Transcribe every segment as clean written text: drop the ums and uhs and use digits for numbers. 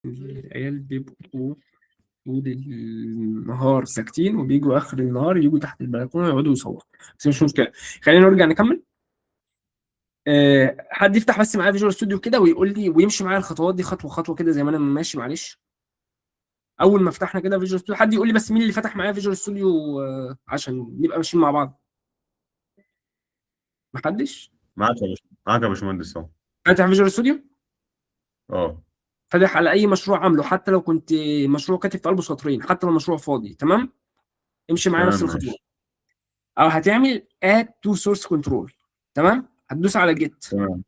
العيال بيبقوا طول النهار ساكتين وبيجوا آخر النهار يجوا تحت البلكونة يقعدوا يصوروا، بس مش مشكلة. خلينا نرجع نكمل. حد يفتح بس معايا فيجوال ستوديو كده ويقول لي ويمشي معايا الخطوات دي خطوة خطوة كده زي ما أنا ماشي، معلش. أول ما فتحنا كده فيجوال ستوديو، حد يقول لي بس مين اللي فتح معايا فيجوال ستوديو عشان نبقى ماشيين مع بعض. محدش معاك يا باشمهندس اهو. فاتح فيجوال ستوديو، اه فاتح على أي مشروع عامله، حتى لو كنت مشروع كاتب في قلبه سطرين، حتى لو مشروع فاضي، تمام. امشي معايا تمام نفس الخطوات. ماشي. او هتعمل add to source control، تمام. هتدوس على جيت. تمام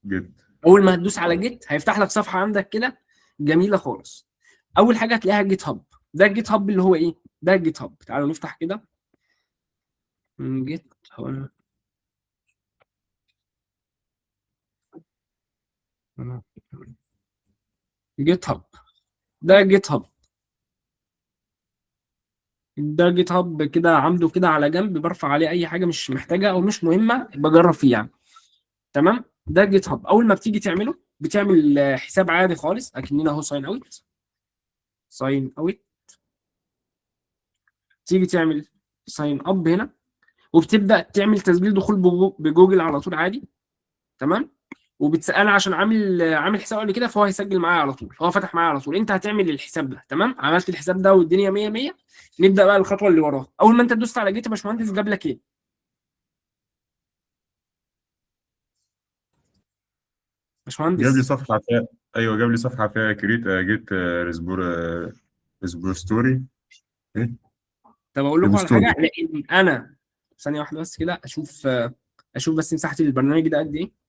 جد. اول ما هتدوس على جيت هيفتح لك صفحه عندك كده جميله خالص. اول حاجه هتلاقيها جيت هاب. ده الجيت هاب اللي هو ايه؟ ده الجيت هاب. تعالوا نفتح كده جيت هاب. جيت هاب، ده جيت هاب. ده جيت هاب كده عامله كده على جنب، برفع عليه اي حاجه مش محتاجه او مش مهمه بجرب فيه يعني. تمام. ده جيت هاب. اول ما بتيجي تعمله بتعمل حساب عادي خالص اكننا اهو ساين اوت. ساين اوت. تيجي تعمل ساين اب هنا، وبتبدا تعمل تسجيل دخول بجوجل على طول عادي. تمام. وبتسال عشان عامل حساب قبل كده، فهو هيسجل معايا على طول، هو فتح معايا على طول. انت هتعمل الحساب ده، تمام. عملت الحساب ده والدنيا 100 100. نبدا بقى الخطوه اللي وراها. اول ما انت دوست على جيت يا باشمهندس جاب لك ايه؟ جاب لي باشمهندس. صفحة فيها، ايوه جاب لي صفحة فيها كريت جيت ريسبورستوري. ايه طب اقول لكم على حاجه، ريبوستوري. لان انا ثانيه واحده بس كده اشوف بس مساحه البرنامج ده قد ايه.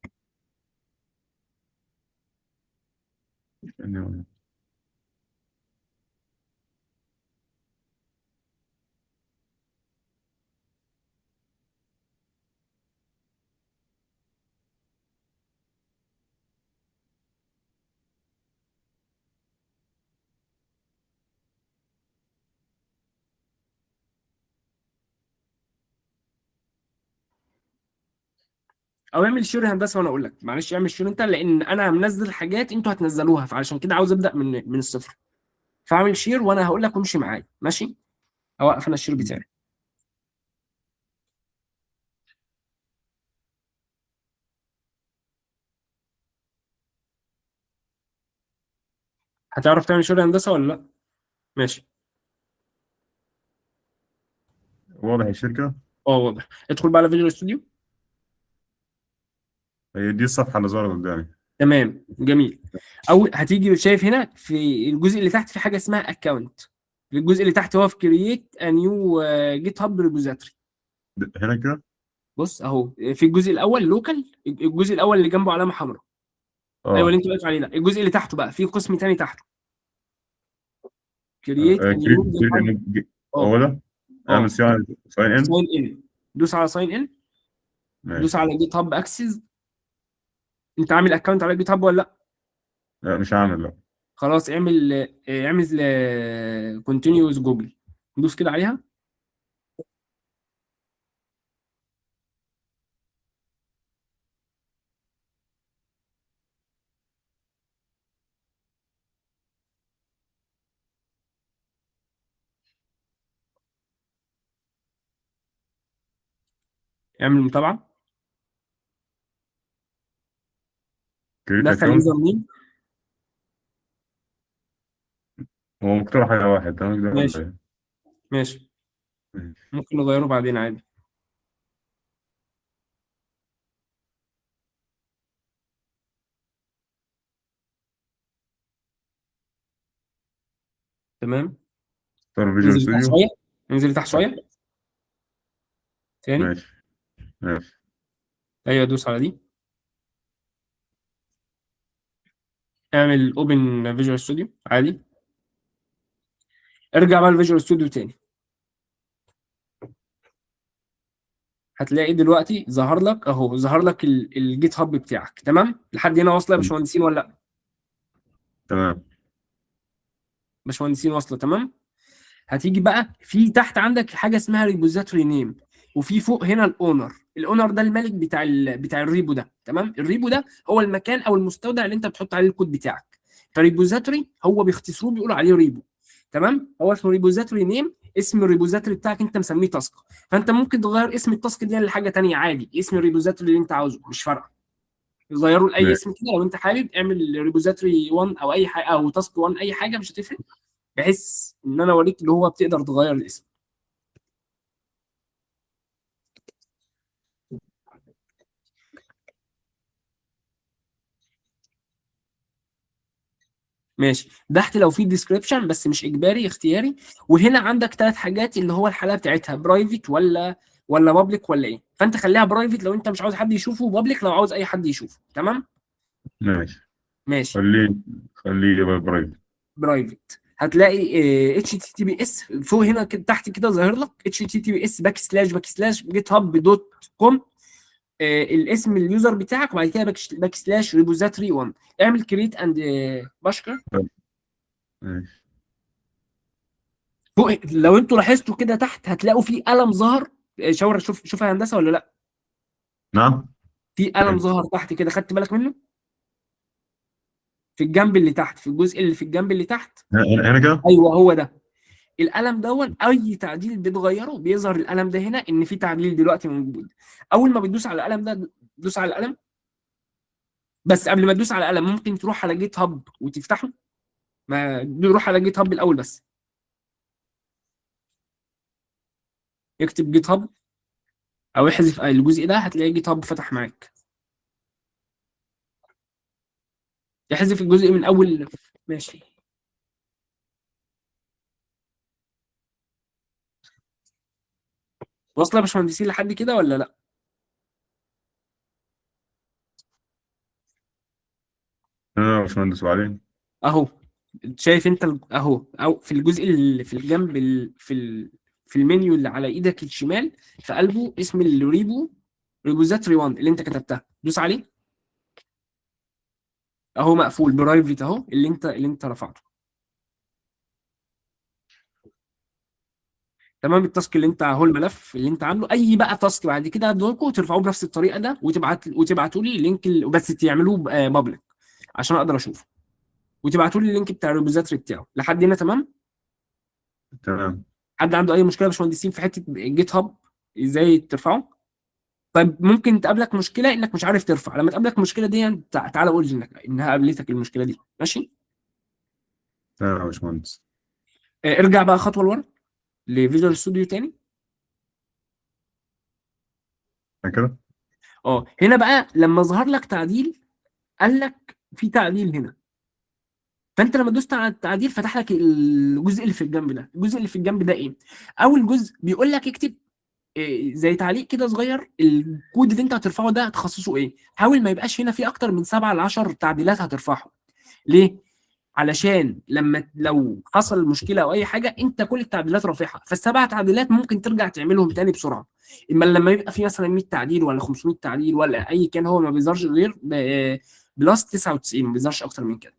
او اعمل شير هندسه وانا اقول لك، معلش اعمل شير انت، لان انا منزل حاجات انتوا هتنزلوها، فعشان كده عاوز ابدا من الصفر. فاعمل شير وانا هقول لك وامشي معايا، ماشي. اوقف انا الشير بتاعي. هتعرف تعمل شير هندسه ولا لا؟ ماشي. واضح الشركة. اه واضح. ادخل بقى على فيجوال ستوديو. هي دي الصفحة اللي ظهرت قدامي. تمام جميل. او هتيجي شايف هنا في الجزء اللي تحت في حاجه اسمها اكونت. الجزء اللي تحت هو في كرييت ا نيو جيت هاب ريبوزيتوري. هنا كده. بص اهو في الجزء الاول لوكال، الجزء الاول اللي جنبه علامه حمراء. ايوه اللي اه انت واقف عليه ده. الجزء اللي تحته بقى في قسم تاني تحته، كرييت ا كريت نيو جيت هاب. هو اه. ده. اعمل اه. ساين ان. ساين ان. دوس على ساين ان. دوس ماشي. على جيت هاب اكسس. انت عامل اكونت على جيت هاب ولا لا؟ لا مش هعمل لا. خلاص اعمل كونتينيوس جوجل. دوس كده عليها. اعمل متابعه. كريت دخل اكونت. يوزر نيم. هو مقترح حاجة واحد تمام كده ولا ماشي. ايه؟ ماشي. ماشي. ممكن نغيره بعدين عادي. تمام. اختار فيجوال انزل تحت ستوديو. شويه. انزل تحت شويه. تاني. ماشي ماشي. ايوه دوس على دي. اعمل اوبن فيجوال ستوديو عادي. ارجع بقى الفيجوال ستوديو تاني. هتلاقي دلوقتي ظهر لك اهو، ظهر لك الجيت هاب بتاعك. تمام لحد هنا واصله يا باشمهندسين ولا لا؟ تمام. باشمهندسين واصله تمام. هتيجي بقى في تحت عندك حاجه اسمها ريبوزيتوري نيم، وفي فوق هنا الاونر. الاونر ده الملك بتاع الريبو ده، تمام. الريبو ده هو المكان او المستودع اللي انت بتحط عليه الكود بتاعك. فريبوزيتوري هو بيختصروه بيقولوا عليه ريبو. تمام، هو اسمه ريبوزيتوري نيم، اسم الريبوزيتوري بتاعك انت مسميه تاسك. فانت ممكن تغير اسم التاسك دي لحاجه ثانيه عادي، اسم الريبوزيتوري اللي انت عاوزه مش فارقه، غيره لاي ماشي. اسم كده لو انت حابب. اعمل ريبوزيتوري 1 او اي حاجه او تاسك 1 اي حاجه مش هتفرق، بحيث ان انا اوريك اللي هو بتقدر تغير الاسم. ماشي، تحت لو في ديسكريبشن بس مش اجباري، اختياري. وهنا عندك ثلاث حاجات اللي هو الحاله بتاعتها برايفت ولا بابليك ولا ايه. فانت خليها برايفت لو انت مش عاوز حد يشوفه، بابليك لو عاوز اي حد يشوفه. تمام. ماشي. ماشي. خليه يبقى برايفت. برايفت هتلاقي اتش تي تي بي اس فوق هنا كده، تحت كده ظاهر لك اتش تي تي بي اس باك سلاش جيت هاب دوت كوم، الاسم اليوزر بتاعك، وبعد كده باك سلاش ريبوزيتوري 1. اعمل كريت اند بشكر. ماشي. فوق لو انتوا لاحظتوا كده تحت هتلاقوا في قلم ظهر. شاور، شوف يا هندسه ولا لا؟ نعم. في قلم ظهر تحت كده، خدت بالك منه؟ في الجنب اللي تحت، في الجزء اللي في الجنب اللي تحت. هنا كده. ايوه هو ده القلم دون. اي تعديل بتغيره بيظهر القلم ده هنا ان في تعديل دلوقتي موجود. اول ما بتدوس على القلم ده، دوس على القلم. بس قبل ما تدوس على القلم ممكن تروح على جيت هاب وتفتحه. ما نروح على جيت هاب الاول بس. اكتب جيت هاب او احذف الجزء ده، هتلاقي جيت هاب فتح معاك. احذف الجزء من اول. ماشي. واصله يا باشمهندسين لحد كده ولا لا؟ انا يا باشمهندس وبعدين. اهو. شايف انت اهو، او في الجزء اللي في الجنب في المنيو اللي على ايدك الشمال، في قلبه اسم ريبوزيتوري 1 اللي انت كتبتها، دوس عليه. اهو مقفول برايفت اهو، اللي انت رفعته. تمام. التاسك اللي انت اهو، الملف اللي انت عامله، اي بقى تاسك بعد كده هدولكوا وترفعوه بنفس الطريقه ده، وتبعتوا لي لينك بس تعملوه بابليك عشان اقدر اشوفه، وتبعتوا لي اللينك بتاع الريبوزيتوري بتاعه. لحد هنا تمام؟ تمام. حد عنده اي مشكله يا باشمهندسين في حته جيت هاب ازاي ترفعه؟ طيب ممكن تقابلك مشكله انك مش عارف ترفع. لما تقابلك المشكله دي تعالى قول لي انها قابلتك المشكله دي. ماشي. تمام يا باشمهندس. ارجع بقى خطوه لورا لفيجوال ستوديو تاني. أنا كده. هنا بقى لما ظهر لك تعديل، قال لك في تعديل هنا. فانت لما دوست على التعديل فتح لك الجزء اللي في الجنب ده. الجزء اللي في الجنب ده ايه؟ اول جزء بيقول لك اكتب زي تعليق كده صغير، الكود اللي انت هترفعه ده تخصصه ايه. حاول ما يبقاش هنا في اكتر من 7 ل 10 تعديلات هترفعهم. ليه؟ علشان لو حصل مشكله او اي حاجه انت كل التعديلات رافعها، فالسبع تعديلات ممكن ترجع تعملهم تاني بسرعه. اما لما يبقى في مثلا 100 تعديل ولا 500 تعديل ولا اي كان، هو ما بيظهرش غير بلس 99، ما بيظهرش اكتر من كده.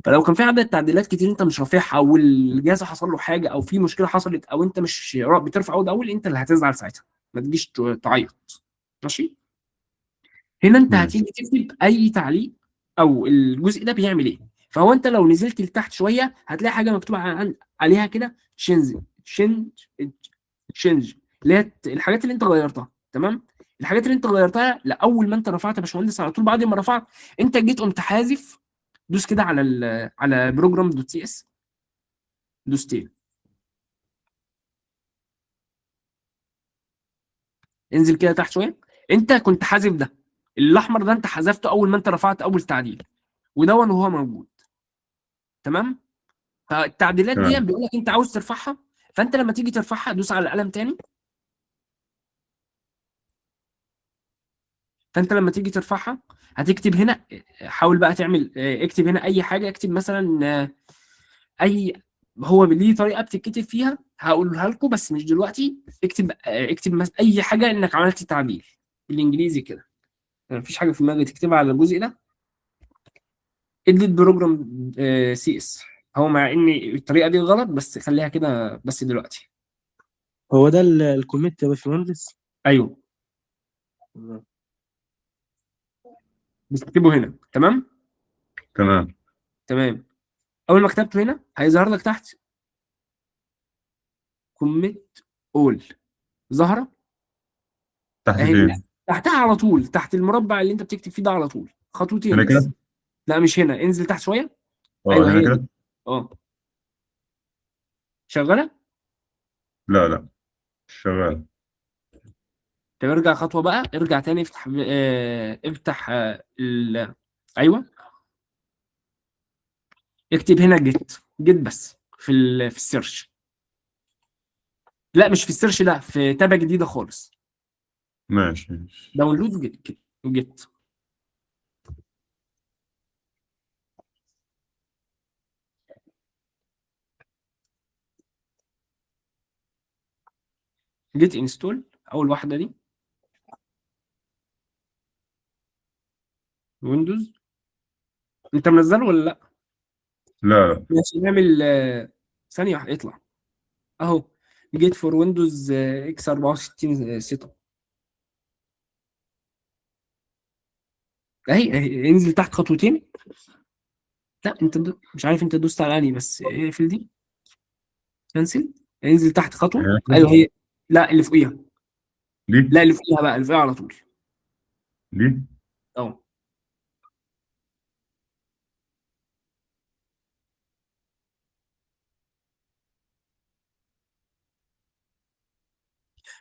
فلو كان في عدد تعديلات كتير انت مش رافعها، والجهاز حصل له حاجه او في مشكله حصلت او انت مش بترفع اول باول، انت اللي هتزعل ساعتها، ما تجيش تعيط. ماشي. هنا انت ماشي. هتيجي تكتب اي تعليق او الجزء ده بيعمل ايه. فهو انت لو نزلت لتحت شويه هتلاقي حاجه مكتوبه عليها كده تشينج اللي هي الحاجات اللي انت غيرتها. تمام. الحاجات اللي انت غيرتها لاول ما انت رفعت يا باشمهندس، على طول بعد ما رفعت انت جيت قمت حازف. دوس كده على بروجرام دوت سي اس. دوست ايه؟ انزل كده تحت شويه. انت كنت حازف ده، الاحمر ده انت حذفته اول ما انت رفعت اول تعديل، ودون وهو موجود. تمام. فالتعديلات دي تمام. بيقول لك انت عاوز ترفعها. فانت لما تيجي ترفعها دوس على القلم تاني. فانت لما تيجي ترفعها هتكتب هنا. حاول بقى تعمل اكتب هنا اي حاجه. اكتب مثلا اي، هو ليه طريقه بتتكتب فيها هقولها لكم بس مش دلوقتي. اكتب اي حاجه انك عملت تعديل بالانجليزي كده. مفيش حاجه في دماغي تكتبها على الجزء ده. اديت بروجرام سي اس. هو مع ان الطريقه دي غلط بس خليها كده بس دلوقتي. هو ده الكوميت يا باشمهندس؟ ايوه بتكتبه هنا. تمام. تمام. تمام. اول ما كتبته هنا هيظهر لك تحت كوميت اول، ظاهره تحت اهي. لا، فين؟ تحتها على طول، تحت المربع اللي انت بتكتب فيه ده على طول، خطوتين هنا بس. كده؟ لا مش هنا، انزل تحت شويه. اه ايوه هنا هي دي. كده؟ اه شغاله. لا لا مش شغال. طب ارجع خطوه بقى، ارجع تاني، افتح افتح ايوه، اكتب هنا جيت، جيت بس في السيرش. لا مش في السيرش، لا في تابة جديدة خالص. ماشي ماشي. داونلود جيت كده، جيت. جيت انستول اول واحدة دي، ويندوز. انت منزله ولا لا؟ لا لا. ماشي نعمل ثانية واحدة اطلع اهو. جيت فور ويندوز اكس 64 سيت اب. اهي انزل تحت خطوتين. لا انت مش عارف انت دوست على انهي، بس اقفل دي، كنسل. انزل تحت خطوة، هنا كده؟ ايوه هي. لا اللي فوقيها. دي؟ لا اللي فوقيها بقى، اللي فوقيها على طول. دي؟ اه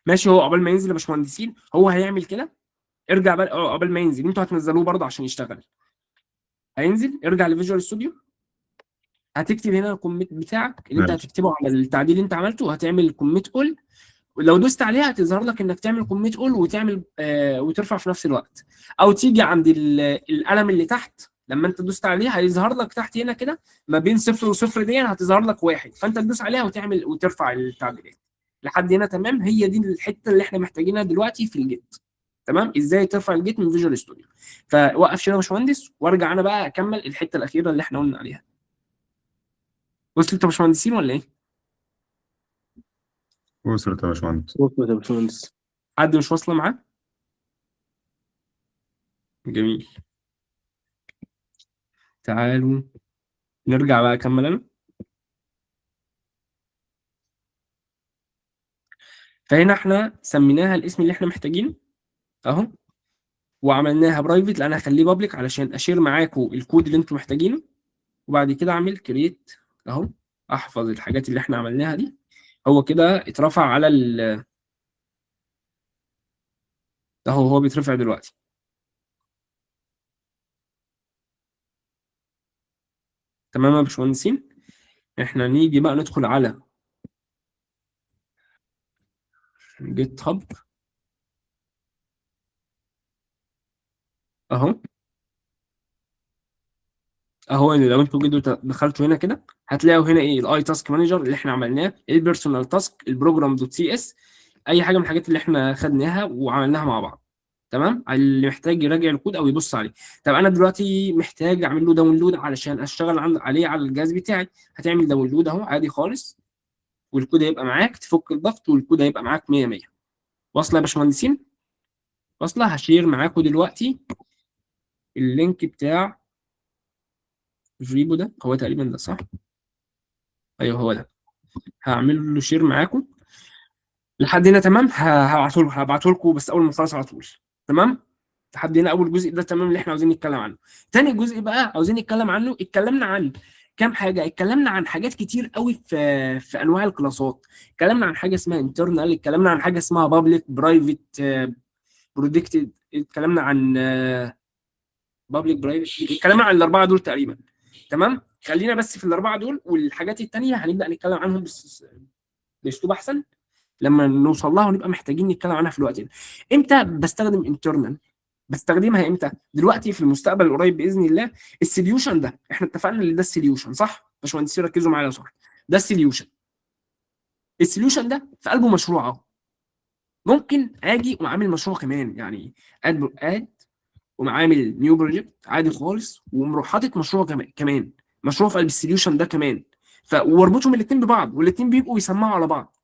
ماشي. هو قبل ما ينزل يا باشمهندسين هو هيعمل كده. ارجع بقى قبل ما ينزل، انتوا هتنزلوه برضه عشان يشتغل. هينزل، ارجع لفيجوال ستوديو، هتكتب هنا الكوميت بتاعك اللي انت ماشي. هتكتبه على التعديل اللي انت عملته، وهتعمل كوميت اول. ولو دوست عليها هتظهر لك انك تعمل كوميت اول وتعمل وترفع في نفس الوقت. او تيجي عند القلم اللي تحت، لما انت دوست عليها هيظهر لك تحت هنا كده ما بين صفر وصفر دي هتظهر لك واحد، فانت تدوس عليها وتعمل وترفع التعديلات لحد هنا. تمام، هي دي الحته اللي احنا محتاجينها دلوقتي في الجيت. تمام، ازاي ترفع الجيت من فيجوال ستوديو. فوقف شويه يا باشمهندس وارجع انا بقى اكمل الحته الاخيره اللي احنا قلنا عليها. وصلت يا باشمهندسين ولا ايه؟ وصلت يا باشمهندس. وصلت يا باشمهندس. حد مش واصله معاه؟ جميل. تعالوا نرجع بقى اكمل انا. فهنا احنا سميناها الاسم اللي احنا محتاجينه اهو، وعملناها برايفت لان هخليه بابليك علشان اشير معاكم الكود اللي انتم محتاجينه. وبعد كده اعمل كرييت اهو، احفظ الحاجات اللي احنا عملناها دي. هو كده اترفع على اهو، هو بيترفع دلوقتي. تمام يا باشمهندسين. احنا نيجي بقى ندخل على جيت هاب اهو. اهو لو انتوا جيتوا دخلتوا هنا كده هتلاقوا هنا ايه، الاي تاسك مانجر اللي احنا عملناه، البيرسونال تاسك، البروجرام دوت سي اس، اي حاجه من الحاجات اللي احنا خدناها وعملناها مع بعض. تمام، اللي محتاج يراجع الكود او يبص عليه. طب انا دلوقتي محتاج اعمل له داونلود علشان اشتغل عليه على الجهاز بتاعي. هتعمل داونلود اهو عادي خالص، والكود هيبقى معاك، تفك الضغط والكود هيبقى معاك 100 100. واصله يا باشمهندسين؟ واصله. هشير معاكم دلوقتي اللينك بتاع الريبو ده، هو تقريبا ده صح؟ ايوه هو ده. هعمل له شير معاكم لحد هنا. تمام، هبعته لكم بس اول ما نخلص على طول. تمام، لحد هنا اول جزء ده تمام اللي احنا عاوزين نتكلم عنه. تاني جزء بقى عاوزين نتكلم عنه. اتكلمنا عن كام حاجه، اتكلمنا عن حاجات كتير قوي في انواع الكلاسات. اتكلمنا عن حاجه اسمها انترنال، اتكلمنا عن حاجه اسمها بابليك، برايفت، برودكتد، اتكلمنا عن بابليك، برايفت، اتكلمنا عن الاربعه دول تقريبا. تمام، خلينا بس في الاربعه دول، والحاجات التانيه هنبدا نتكلم عنهم بس باسلوب احسن لما نوصل لها ونبقى محتاجين نتكلم عنها في الوقت ده. امتى بستخدم انترنال؟ بستخدمها امتى؟ دلوقتي في المستقبل القريب باذن الله. السوليوشن ده احنا اتفقنا ان ده السوليوشن صح؟ باشمهندسين ركزوا معايا لو سمحت. ده السوليوشن. السوليوشن ده في قلبه مشروع اهو. ممكن اجي وعامل مشروع كمان، يعني اد وعامل نيو بروجكت عادي خالص، ومروح حاطط مشروع كمان مشروع في قلب السوليوشن ده كمان. واربطهم الاثنين ببعض، والاثنين بيبقوا يسمعوا على بعض.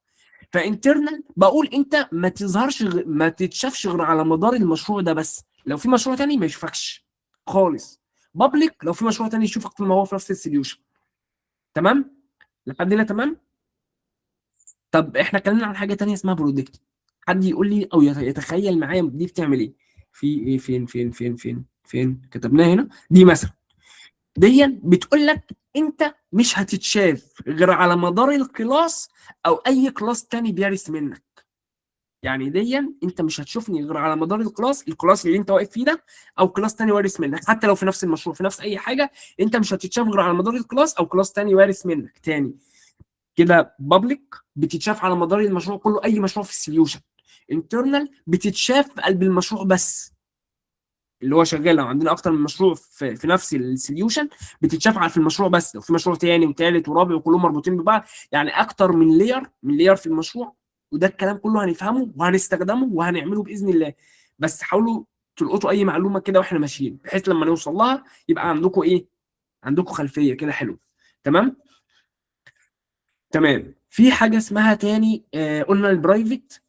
فانترنال بقول انت ما تظهرش ما تتشافش غير على مدار المشروع ده بس، لو في مشروع تاني ما يشوفكش خالص. بابليك لو في مشروع تاني يشوفك طول ما هو في نفس السوليوشن. تمام لحد هنا تمام. طب احنا اتكلمنا عن حاجه تانيه اسمها برودكت. حد يقول لي او يتخيل معايا دي بتعمل ايه؟ في ايه؟ فين كتبناها هنا دي مثلا. دي بتقول لك انت مش هتتشاف غير على مدار الكلاس او اي كلاس تاني بيرث منك. يعني دي انت مش هتشوفني غير على مدار الكلاس اللي انت واقف فيه ده، او كلاس تاني وارث منك، حتى لو في نفس المشروع في نفس اي حاجه. انت مش هتتشاف غير على مدار الكلاس او كلاس تاني وارث منك تاني. كده بابليك بتتشاف على مدار المشروع كله، اي مشروع في السوليوشن. انترنال بتتشاف في قلب المشروع بس اللي هو شغال. لو عندنا اكتر من مشروع في نفس السوليوشن بتتشاف في المشروع بس. لو في مشروع تاني وتالت ورابع وكلهم مربوطين ببعض، يعني اكتر من لير في المشروع. وده الكلام كله هنفهمه وهنستخدمه وهنعمله باذن الله. بس حاولوا تلقطوا اي معلومه كده واحنا ماشيين، بحيث لما نوصل لها يبقى عندكم ايه؟ عندكم خلفيه كده حلوه. تمام. تمام. في حاجه اسمها تاني قلنا البرايفت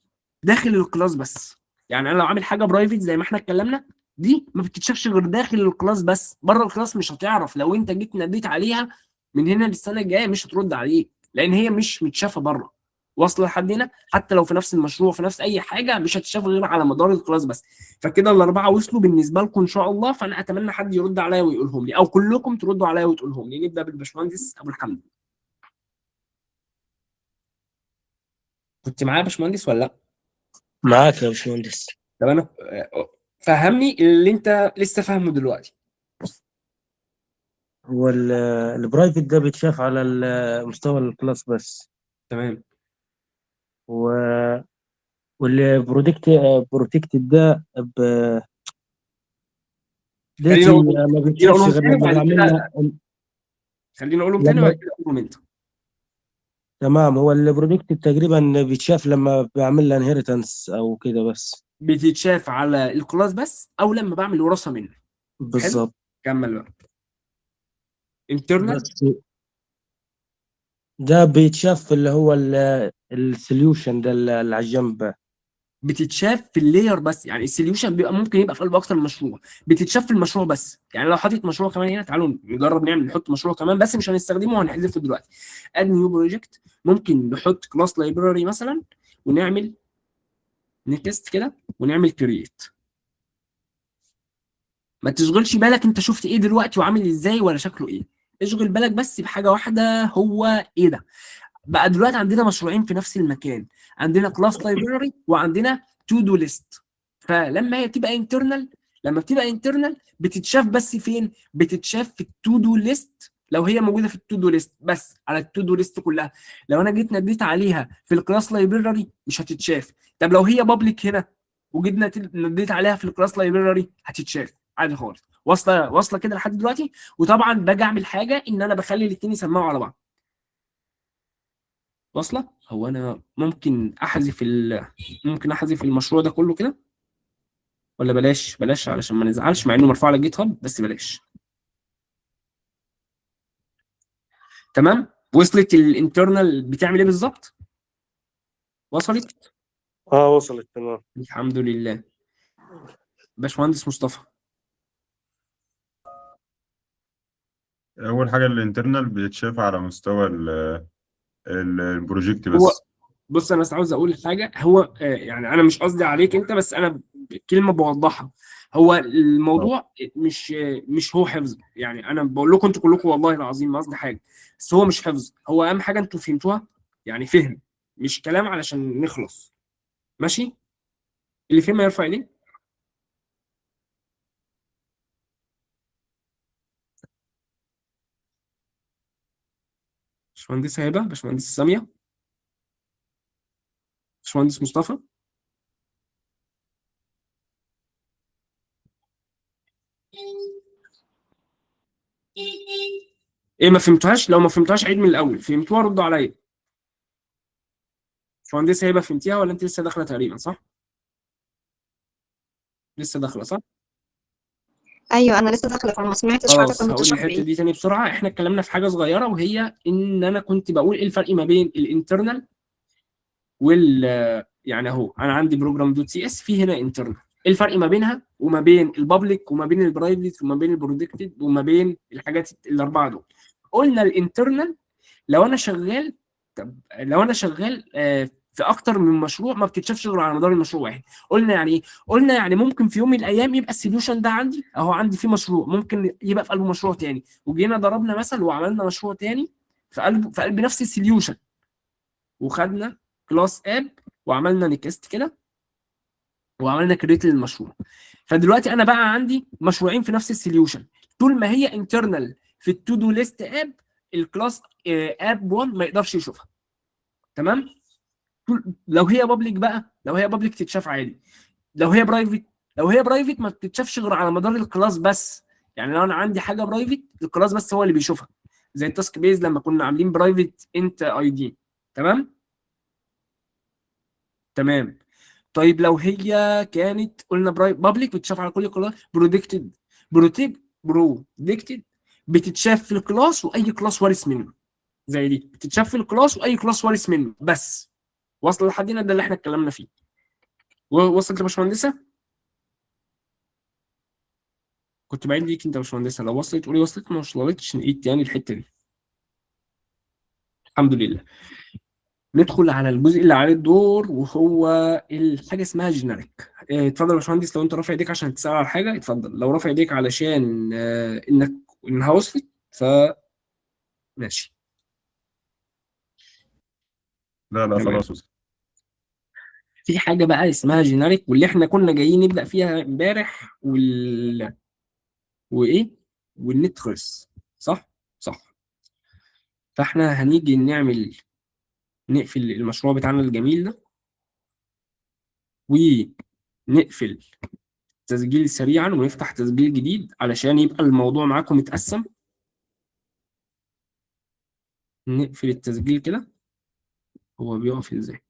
داخل الكلاس بس. يعني انا لو عامل حاجه برايفت زي ما احنا اتكلمنا، دي ما بتتشافش غير داخل الكلاس بس. بره الكلاس مش هتعرف، لو انت جيت ناديت عليها من هنا للسنه الجايه مش هترد عليك، لان هي مش متشافه بره. واصله لحد هنا؟ حتى لو في نفس المشروع في نفس اي حاجه مش هتشاف غير على مدار الكلاس بس. فكده الاربعه وصلوا بالنسبه لكم ان شاء الله. فانا اتمنى حد يرد عليا ويقولهم لي، او كلكم تردوا عليا وتقولهم لي. نبدا بالباشمهندس ابو الحمد. كنت معايا يا باشمهندس ولا لا؟ معاك يا باشمهندس. طب انا فهمني اللي انت لسه فاهمه دلوقتي. هو البرايفت ده بيتشاف على مستوى الكلاس بس. تمام. و والبروتكت بروتكتد ده خليني ديتي اقول ما خليني بيتشافش اقولهم غير تاني لما وبعد بعمل كده. لها خليني اقولهم تاني وبعد لما كده اقولهم انت. تمام. هو البروجكت تقريبا بيتشاف لما بعمل له انهيرتنس او كده بس. بتتشاف على الكلاس بس او لما بعمل وراثه منه. حلو. بالظبط. كمل بقى. انترنال بس ده بيتشاف اللي هو السوليوشن ده اللي على الجنب. بتتشاف في اللاير بس. يعني السوليوشن بيبقى ممكن يبقى في قلب اكتر من مشروع، بتتشاف في المشروع بس. يعني لو حاطط مشروع كمان هنا، تعالوا نجرب نحط مشروع كمان بس مش هنستخدمه وهنحذفه دلوقتي. اد نيو بروجكت. ممكن نحط كلاس لايبراري مثلا ونعمل نكست كده ونعمل كرييت. ما تشغلش بالك انت شفت ايه دلوقتي وعامل ازاي ولا شكله ايه. اشغل بالك بس بحاجه واحده، هو ايه ده. بقى دلوقتي عندنا مشروعين في نفس المكان، عندنا كلاس لايبراري وعندنا تو دو ليست. فلما هي بتبقى انترنال، لما بتبقى انترنال بتتشاف بس فين؟ بتتشاف في التو دو ليست. لو هي موجوده في التو دو ليست بس على التو دو ليست كلها. لو انا جيت نديت عليها في الكلاس لايبراري مش هتتشاف. طب لو هي بابليك هنا وجيت نديت عليها في الكلاس لايبراري هتتشاف عادي خالص. واصله كده لحد دلوقتي. وطبعا باجي اعمل حاجه ان انا بخلي الاثنين يسمعوا على بعض. واصله. هو انا ممكن احذف المشروع ده كله كده، ولا بلاش علشان ما نزعلش مع انه مرفوع على جيت هاب، بس بلاش. تمام. وصلت الانترنال بتعمل ايه بالظبط؟ وصلت. اه وصلت تمام. الحمد لله. باشمهندس مصطفى. أول حاجة الانترنال بيتشاف على مستوى البروجكت هو بس. بص انا بس عاوز اقول حاجه. هو يعني انا مش قصدي عليك انت، بس انا كلمه بوضحها. هو آه. الموضوع مش هو حفظ. يعني انا بقول لكم انتوا كلكم والله العظيم ما قصدي حاجه، بس هو مش حفظ. هو اهم حاجه انتوا فهمتوها. يعني فهم، مش كلام علشان نخلص. ماشي. اللي فهم يرفع ايديه. باشمهندس هبه، باشمهندس ساميه، باشمهندس مصطفى. ايه ما فهمتوهاش؟ لو ما فهمتوهاش عيد من الاول. فهمتوها ردوا عليا. باشمهندس هبه فهمتيها ولا انت لسه داخله تقريبا؟ صح. لسه داخله صح. ايوه انا لسه داخله فما سمعتش حاجه خلاص كنت هقول بتشرح الحته بايه. دي تاني بسرعه. احنا اتكلمنا في حاجه صغيره، وهي ان انا كنت بقول ايه الفرق ما بين الانترنال وال يعني اهو انا عندي بروجرام دوت سي اس في هنا انترنال. ايه الفرق ما بينها وما بين البابليك وما بين البرايفت وما بين البرودكتد وما بين الحاجات الاربعه دول؟ قلنا الانترنال لو انا شغال، طب لو انا شغال في اكتر من مشروع ما بتتشافش غير على مدار المشروع واحد. قلنا يعني ايه؟ قلنا يعني ممكن في يوم من الايام يبقى السوليوشن ده عندي اهو، عندي فيه مشروع، ممكن يبقى في قلبه مشروع تاني، وجينا ضربنا مثل وعملنا مشروع تاني في قلب نفس السوليوشن، وخدنا كلاس اب وعملنا نيكست كده وعملنا كريت للمشروع. فدلوقتي انا بقى عندي مشروعين في نفس السوليوشن، طول ما هي انترنال في التو دو ليست اب، الكلاس اب 1 ما يقدرش يشوفها. تمام؟ لو هي بابليك بقى، لو هي بابليك تتشاف عادي. لو هي برايفت، لو هي برايفت ما بتتشافش غير على مدار الكلاس بس. يعني لو انا عندي حاجه برايفت، الكلاس بس هو اللي بيشوفها، زي التاسك بيز لما كنا عاملين برايفت انت اي دي. تمام؟ تمام. طيب لو هي كانت قلنا بابليك بتتشاف على كل كلاس، برودكتد بتتشاف في الكلاس واي كلاس وارث منه، زي دي بتتشاف في الكلاس واي كلاس وارث منه بس. واصل لحد هنا؟ ده اللي احنا اتكلمنا فيه. وصلت يا باشمهندسه؟ كنت بعيد ليك انت يا باشمهندسه، لو وصلت قولي وصلت، ما وصلتش نقيت تاني الحته دي. الحمد لله. ندخل على الجزء اللي عليه الدور، وهو الحاجه اسمها جينيريك. اتفضل يا باشمهندس، لو انت رافع ايديك عشان تسال على حاجه اتفضل، لو رافع ايديك علشان انها وصلت ماشي. لا لا تمام. خلاص وصل. في حاجه بقى اسمها جينيريك، واللي احنا كنا جايين نبدا فيها امبارح وايه، والنت خلص. صح؟ صح. فاحنا هنيجي نقفل المشروع بتاعنا الجميل ده، ونقفل تسجيل سريعا ونفتح تسجيل جديد علشان يبقى الموضوع معاكم متقسم. نقفل التسجيل كده. هو بيقف ازاي؟